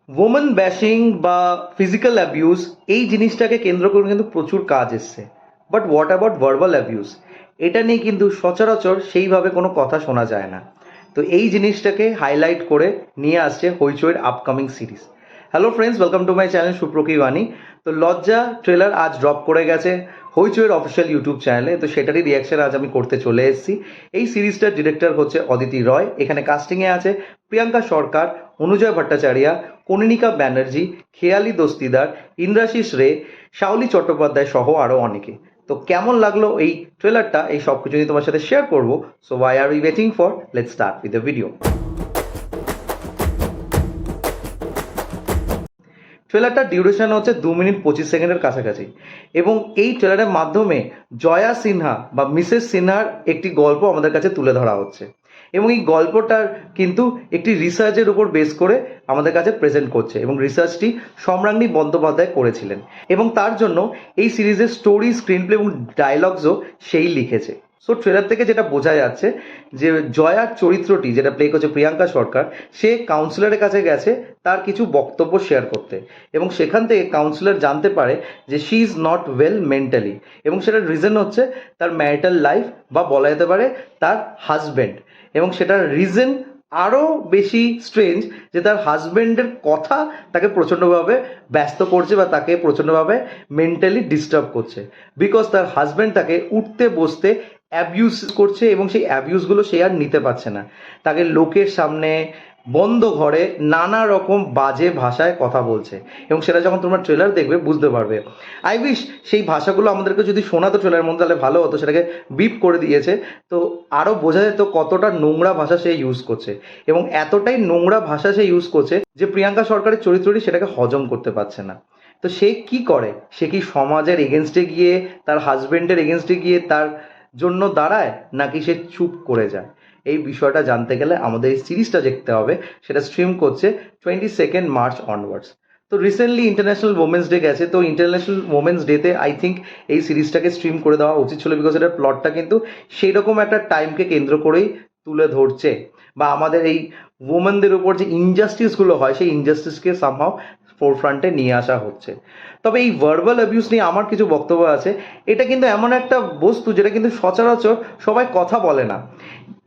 Women bashing বা physical abuse এই জিনিসটাকে কেন্দ্র করে কিন্তু প্রচুর কাজ এসছে। But what about verbal abuse? এটা নিয়ে কিন্তু সচরাচর সেইভাবে কোনো কথা শোনা যায় না। তো এই জিনিসটাকে হাইলাইট করে নিয়ে আসছে হইচইয়ের upcoming series. Hello friends, welcome to my channel সুপ্রকি বাণী। তো লজ্জা ট্রেলার আজ ড্রপ করে গেছে হইচইয়ের অফিসিয়াল ইউটিউব চ্যানেলে। তো সেটারই রিয়াকশন আজ আমি করতে চলে এসেছি। এই সিরিজটার ডিরেক্টর হচ্ছে অদিতি রয়। এখানে কাস্টিংয়ে আছে প্রিয়াঙ্কা সরকার, অনুজয় ভট্টাচার্য, কনিনিকা ব্যানার্জি, খেয়ালি দস্তিদার, ইন্দ্রাশিস রে, শাওলি চট্টোপাধ্যায় সহ আরও অনেকে। তো কেমন লাগলো এই ট্রেলারটা, এই সব কিছু নিয়ে তোমার সাথে শেয়ার করবো। So why are we waiting for, let's start with the video. ট্রেলারটার ডিউরেশন হচ্ছে 2 মিনিট 25 সেকেন্ডের কাছাকাছি, এবং এই ট্রেলারের মাধ্যমে জয়া সিনহা বা মিসেস সিনহার একটি গল্প আমাদের কাছে তুলে ধরা হচ্ছে, এবং এই গল্পটার কিন্তু একটি রিসার্চের উপর বেস করে আমাদের কাছে প্রেজেন্ট করছে, এবং রিসার্চটি সম্রাজ্ঞী বন্দ্যোপাধ্যায় করেছিলেন, এবং তার জন্য এই সিরিজের স্টোরি, স্ক্রিনপ্লে এবং ডায়লগসও সেই লিখেছে। সো ট্রেলার থেকে যেটা বোঝা যাচ্ছে যে জয়ার চরিত্রটি, যেটা প্লে করছে প্রিয়াঙ্কা সরকার, সে কাউন্সিলরের কাছে গেছে তার কিছু বক্তব্য শেয়ার করতে, এবং সেখান থেকে কাউন্সিলর জানতে পারে যে she is not well mentally, এবং সেটার রিজন হচ্ছে তার ম্যারিটাল লাইফ, বা বলা যেতে পারে তার হাজব্যান্ড। এবং সেটার রিজন আরও বেশি স্ট্রেঞ্জ যে তার হাজব্যান্ডের কথা তাকে প্রচণ্ডভাবে ব্যস্ত করছে, বা তাকে প্রচণ্ডভাবে মেন্টালি ডিস্টার্ব করছে, বিকজ তার হাজব্যান্ড তাকে উঠতে বসতে অ্যাবিউজ করছে, এবং সেই অ্যাবিউজগুলো সে আর নিতে পারছে না। তাকে লোকের সামনে বন্ধ ঘরে নানা রকম বাজে ভাষায় কথা বলছে, এবং সেটা যখন তোমরা ট্রেলার দেখবে বুঝতে পারবে। আই উইশ সেই ভাষাগুলো আমাদেরকে যদি শোনাতো ট্রেলারের মধ্যে তাহলে ভালো হতো। সেটাকে বিপ করে দিয়েছে, তো আরও বোঝা যেত কতটা নোংরা ভাষা সে ইউজ করছে, এবং এতটাই নোংরা ভাষা সে ইউজ করছে যে প্রিয়াঙ্কা সরকারের চরিত্রটি সেটাকে হজম করতে পারছে না। তো সে কি করে? সে কি সমাজের এগেনস্টে গিয়ে, তার হাজবেন্ডের এগেনস্টে গিয়ে তার জন্য দাঁড়ায়, নাকি সে চুপ করে যায়? এই বিষয়টা জানতে গেলে আমাদের এই সিরিজটা দেখতে হবে। সেটা স্ট্রিম করছে 22 মার্চ অনওয়ার্ডস। তো রিসেন্টলি ইন্টারন্যাশনাল ওমেন্স ডে গেছে, তো ইন্টারন্যাশনাল ওমেন্স ডেতে আই থিঙ্ক এই সিরিজটাকে স্ট্রিম করে দেওয়া উচিত ছিল, বিকজ এটার প্লটটা কিন্তু সেই রকম একটা টাইমকে কেন্দ্র করেই তুলে ধরছে, বা আমাদের এই ওমেনদের উপর যে ইনজাস্টিসগুলো হয় সেই ইনজাস্টিসকে সামহাও ফোরফ্রন্টে নিয়ে আসা হচ্ছে। তবে এই ভার্বাল অ্যাবিউজ নিয়ে আমার কিছু বক্তব্য আছে। এটা কিন্তু এমন একটা বস্তু যেটা কিন্তু সচরাচর সবাই কথা বলে না,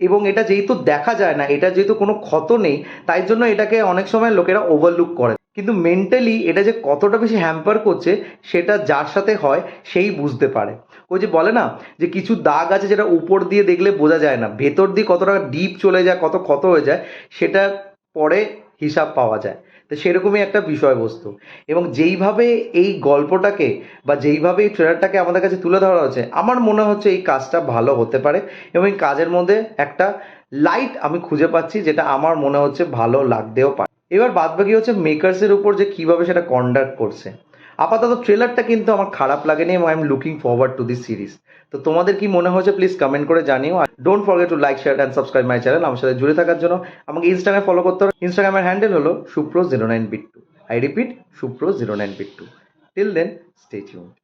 এবং এটা যেহেতু দেখা যায় না, এটা যেহেতু কোনো ক্ষত নেই, তাই জন্য এটাকে অনেক সময় লোকেরা ওভারলুক করে। কিন্তু মেন্টালি এটা যে কতটা বেশি হ্যাম্পার করছে সেটা যার সাথে হয় সেই বুঝতে পারে। ওই যে বলে না যে কিছু দাগ আছে যেটা উপর দিয়ে দেখলে বোঝা যায় না, ভেতর দিয়ে কতটা ডিপ চলে যায়, কত ক্ষত হয়ে যায়, সেটা পরে হিসাব পাওয়া যায়। তো সেরকমই একটা বিষয়বস্তু, এবং যেইভাবে এই গল্পটাকে বা যেইভাবে এই ট্রেলারটাকে আমাদের কাছে তুলে ধরা হচ্ছে, আমার মনে হচ্ছে এই কাজটা ভালো হতে পারে, এবং এই কাজের মধ্যে একটা লাইট আমি খুঁজে পাচ্ছি, যেটা আমার মনে হচ্ছে ভালো লাগতেও পারে। এবার বাদবাকি হচ্ছে মেকার্সের উপর যে কীভাবে সেটা কন্ডাক্ট করছে। আপাতত ট্রেলারটা কিন্তু আমার খারাপ লাগেনি, এবং I am looking forward to this series. তো তোমাদের কি মনে হয়েছে প্লিজ কমেন্ট করে জানিও। Don't forget to like, share and subscribe my channel. আমার সাথে জুড়ে থাকার জন্য আমাকে ইনস্টাগ্রামে ফলো করতে হবে। ইনস্টাগ্রামের হ্যান্ডেল হলো সুপ্রো09bit2। আই রিপিট, সুপ্রো09bit2। Till then, stay tuned.